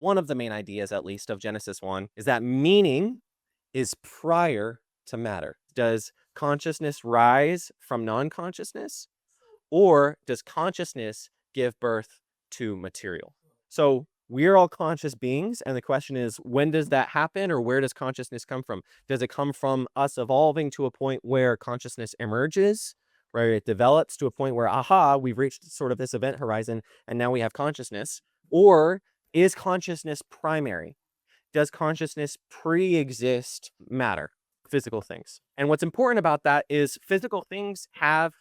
one of the main ideas, at least, of Genesis 1 is that meaning is prior to matter. Does consciousness rise from non-consciousness, or does consciousness give birth to material? So we're all conscious beings, and the question is, when does that happen, or where does consciousness come from? Does it come from us evolving to a point where consciousness emerges, where it develops to a point where, aha, we've reached sort of this event horizon, and now we have consciousness? Or is consciousness primary? Does consciousness pre-exist matter, physical things? And what's important about that is physical things have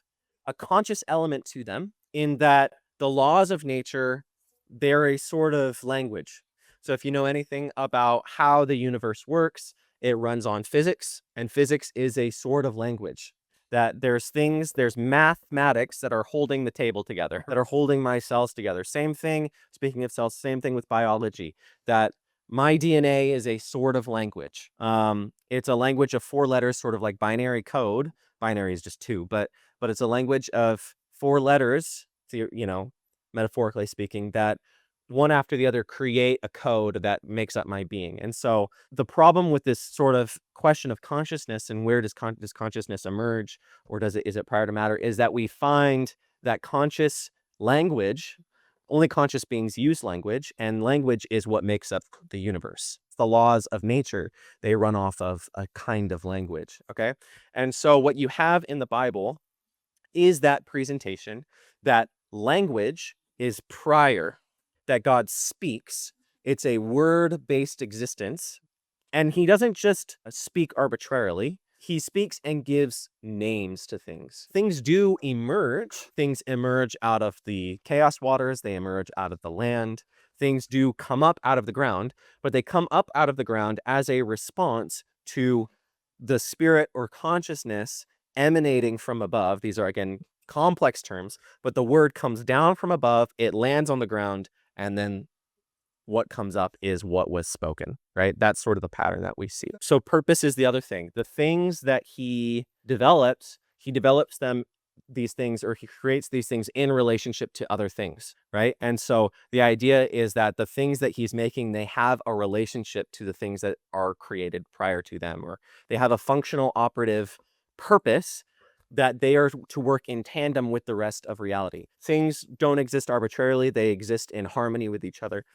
a conscious element to them in that the laws of nature, they're a sort of language. So if you know anything about how the universe works, it runs on physics, and physics is a sort of language. That there's mathematics that are holding the table together, that are holding my cells together. Same thing, speaking of cells, same thing with biology, that my DNA is a sort of language. It's a language of 4 letters, sort of like binary code. Binary is just 2, but it's a language of 4 letters, metaphorically speaking, that one after the other create a code that makes up my being. And so the problem with this sort of question of consciousness and where does consciousness emerge, or is it prior to matter, is that we find that conscious language, only conscious beings use language, and language is what makes up the universe. The laws of nature, they run off of a kind of language, okay? And so what you have in the Bible is that presentation that language is prior, that God speaks. It's a word-based existence, and he doesn't just speak arbitrarily. He speaks and gives names to things. Things do emerge. Things emerge out of the chaos waters. They emerge out of the land. Things do come up out of the ground, but they come up out of the ground as a response to the spirit or consciousness emanating from above. These are, again, complex terms, but the word comes down from above, it lands on the ground, and then what comes up is what was spoken, right? That's sort of the pattern that we see. So purpose is the other thing. The things that he develops them, these things, or he creates these things in relationship to other things, right? And so the idea is that the things that he's making, they have a relationship to the things that are created prior to them, or they have a functional operative purpose, that they are to work in tandem with the rest of reality. Things don't exist arbitrarily, they exist in harmony with each other.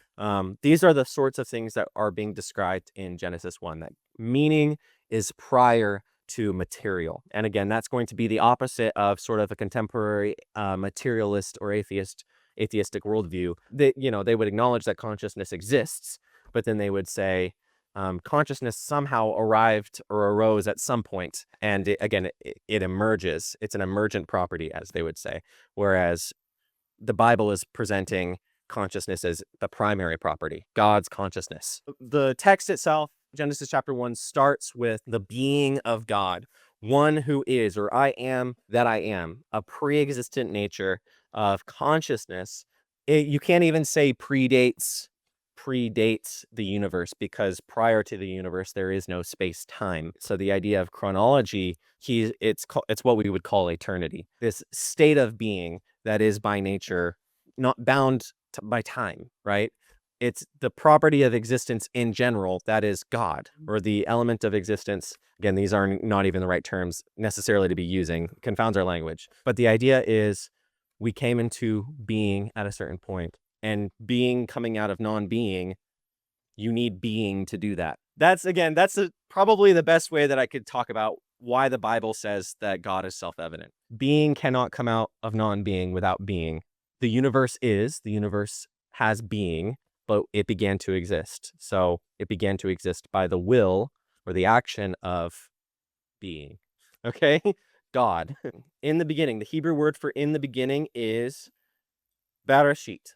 These are the sorts of things that are being described in Genesis 1, that meaning is prior to material. And again, that's going to be the opposite of sort of a contemporary materialist or atheistic worldview. They would acknowledge that consciousness exists, but then they would say, consciousness somehow arrived or arose at some point, and it emerges. It's an emergent property, as they would say, whereas the Bible is presenting consciousness as the primary property, God's consciousness. The text itself, Genesis chapter 1, starts with the being of God, one who is, or I am that I am, a pre-existent nature of consciousness. You can't even say predates the universe, because prior to the universe there is no space-time. So the idea of chronology, it's what we would call eternity, this state of being that is by nature not bound by time, right? It's the property of existence in general, that is God, or the element of existence. Again, these are not even the right terms necessarily to be using, confounds our language. But the idea is we came into being at a certain point, and being coming out of non-being, you need being to do that. That's probably the best way that I could talk about why the Bible says that God is self-evident. Being cannot come out of non-being without being. The universe has being, but it began to exist. So it began to exist by the will or the action of being. Okay? God. In the beginning, the Hebrew word for in the beginning is Bereshit.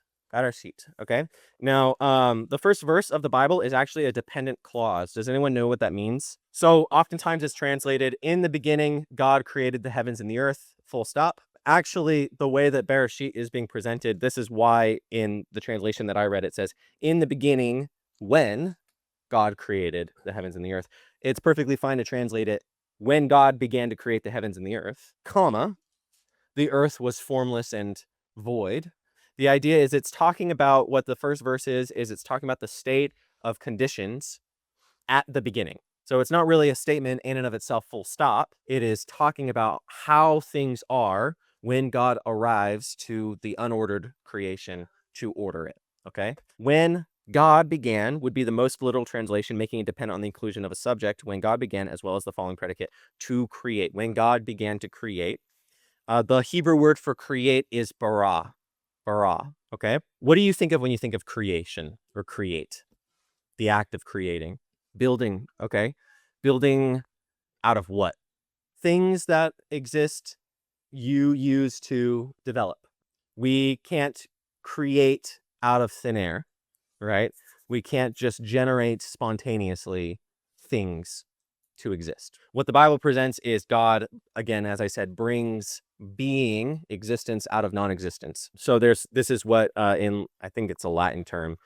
Okay. Now, the first verse of the Bible is actually a dependent clause. Does anyone know what that means? So oftentimes it's translated, in the beginning, God created the heavens and the earth, full stop. Actually, the way that Bereshit is being presented, this is why in the translation that I read, it says, in the beginning, when God created the heavens and the earth. It's perfectly fine to translate it, when God began to create the heavens and the earth, comma, the earth was formless and void. The idea is it's talking about what the first verse is it's talking about the state of conditions at the beginning. So it's not really a statement in and of itself, full stop. It is talking about how things are when God arrives to the unordered creation to order it. Okay. When God began would be the most literal translation, making it dependent on the inclusion of a subject. When God began, as well as the following predicate, to create. When God began to create. The Hebrew word for create is bara. Bara. Okay. What do you think of when you think of creation or create? The act of creating. Building. Okay. Building out of what? Things that exist, you use to develop. We can't create out of thin air, right? We can't just generate spontaneously things to exist. What the Bible presents is God, again, as I said, brings being, existence out of non-existence. So this is what in, I think it's a Latin term,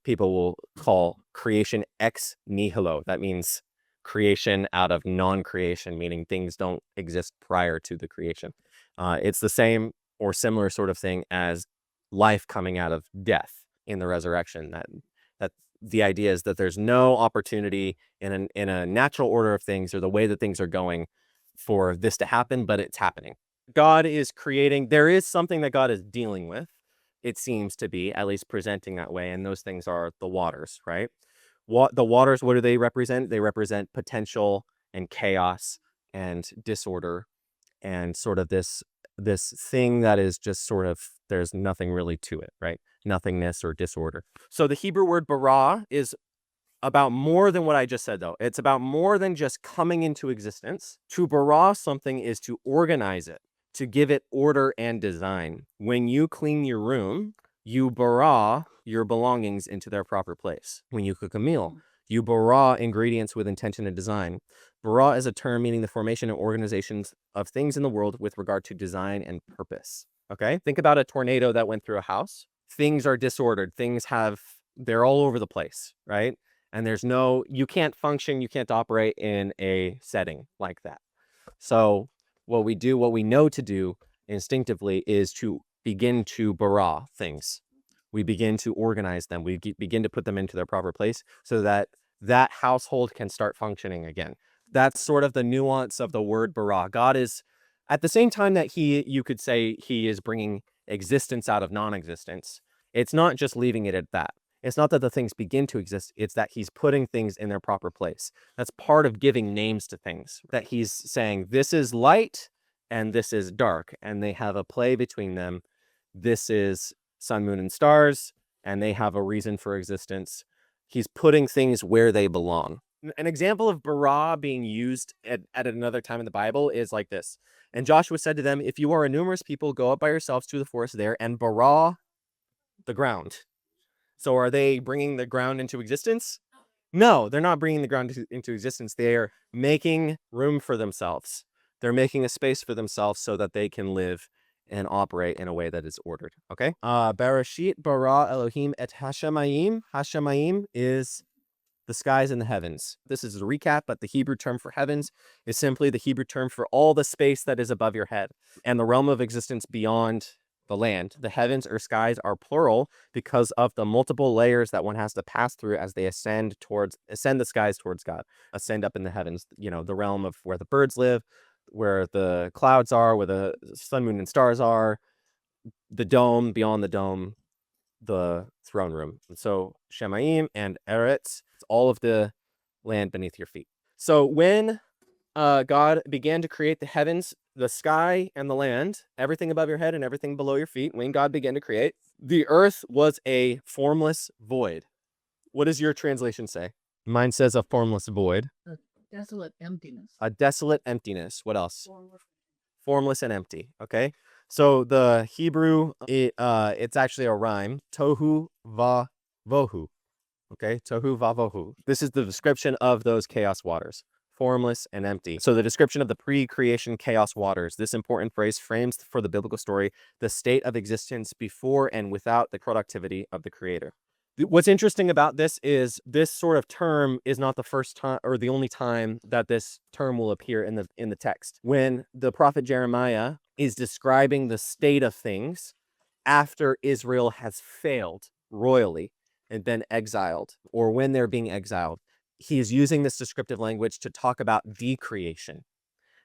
people will call creation ex nihilo. That means creation out of non-creation, meaning things don't exist prior to the creation. It's the same or similar sort of thing as life coming out of death in the resurrection. That the idea is that there's no opportunity in a natural order of things or the way that things are going for this to happen, but it's happening. God is creating. There is something that God is dealing with. It seems to be at least presenting that way, and those things are the waters, right? The waters, what do they represent? They represent potential and chaos and disorder and sort of this thing that is just sort of, there's nothing really to it, right? Nothingness or disorder. So the Hebrew word bara is about more than what I just said, though. It's about more than just coming into existence. To bara something is to organize it, to give it order and design. When you clean your room, you bara your belongings into their proper place. When you cook a meal, you bara ingredients with intention and design. Bara is a term meaning the formation and organizations of things in the world with regard to design and purpose. Okay? Think about a tornado that went through a house. Things are disordered. They're all over the place, right? And you can't function, you can't operate in a setting like that. So what we know to do instinctively is to begin to bara things. We begin to organize them. We begin to put them into their proper place so that that household can start functioning again. That's sort of the nuance of the word bara. God is, at the same time that you could say he is bringing existence out of non-existence, it's not just leaving it at that. It's not that the things begin to exist, it's that he's putting things in their proper place. That's part of giving names to things, that he's saying this is light and this is dark, and they have a play between them. This is sun, moon, and stars, and they have a reason for existence. He's putting things where they belong. An example of bara being used at another time in the Bible is like this. And Joshua said to them, if you are a numerous people, go up by yourselves to the forest there and bara the ground. So are they bringing the ground into existence? No, they're not bringing the ground into existence. They are making room for themselves. They're making a space for themselves so that they can live and operate in a way that is ordered. Okay? Bereshit bara Elohim et hashamayim. Hashamayim is the skies and the heavens. This is a recap, but the Hebrew term for heavens is simply the Hebrew term for all the space that is above your head and the realm of existence beyond the land. The heavens or skies are plural because of the multiple layers that one has to pass through as they ascend the skies towards God, ascend up in the heavens, the realm of where the birds live, where the clouds are, where the sun, moon, and stars are, the dome, beyond the dome, the throne room. And so Shemaim and Eretz, it's all of the land beneath your feet. So when God began to create the heavens, the sky, and the land, everything above your head and everything below your feet, when God began to create, the earth was a formless void. What does your translation say? Mine says a formless void. A desolate emptiness. A desolate emptiness. What else? Formless and empty. Okay. So the Hebrew, it's actually a rhyme. Tohu va vohu. Okay. Tohu va vohu. This is the description of those chaos waters. Formless and empty. So the description of the pre-creation chaos waters. This important phrase frames for the biblical story the state of existence before and without the productivity of the creator. What's interesting about this is this sort of term is not the first time or the only time that this term will appear in the text. When the prophet Jeremiah is describing the state of things after Israel has failed royally and been exiled, or when they're being exiled. He is using this descriptive language to talk about decreation,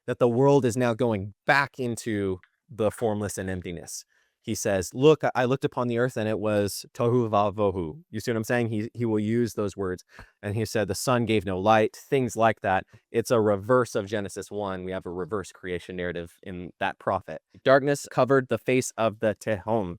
that the world is now going back into the formless and emptiness. He says, look, I looked upon the earth and it was tohu vavohu. You see what I'm saying? He will use those words. And he said the sun gave no light, things like that. It's a reverse of Genesis 1. We have a reverse creation narrative in that prophet. Darkness covered the face of the Tehom.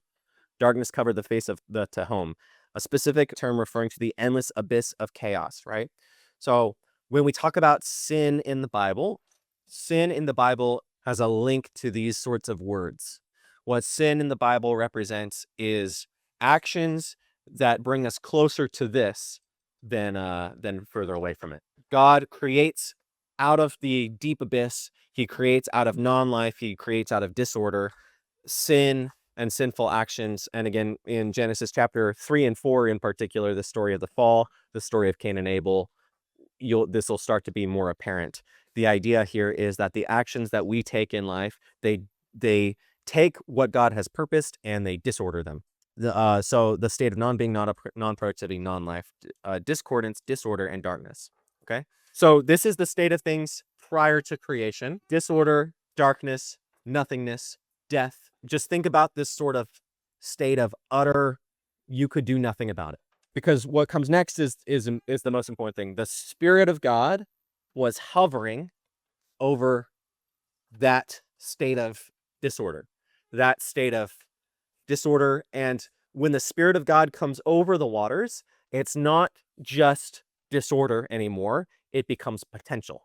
Darkness covered the face of the Tehom, a specific term referring to the endless abyss of chaos, right? So when we talk about sin in the Bible has a link to these sorts of words. What sin in the Bible represents is actions that bring us closer to this than further away from it. God creates out of the deep abyss. He creates out of non-life. He creates out of disorder, sin and sinful actions. And again, in Genesis chapter 3 and 4 in particular, the story of the fall, the story of Cain and Abel, this will start to be more apparent. The idea here is that the actions that we take in life, they take what God has purposed and they disorder them. So the state of non-being, non-productivity, non-life, discordance, disorder, and darkness. Okay, so this is the state of things prior to creation: disorder, darkness, nothingness, death. Just think about this sort of state of utter, you could do nothing about it. Because what comes next is the most important thing. The Spirit of God was hovering over that state of disorder, And when the Spirit of God comes over the waters, it's not just disorder anymore. It becomes potential.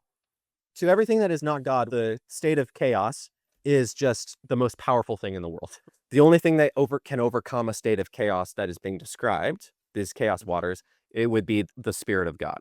To everything that is not God, the state of chaos is just the most powerful thing in the world. The only thing that can overcome a state of chaos that is being described, these chaos waters, it would be the Spirit of God.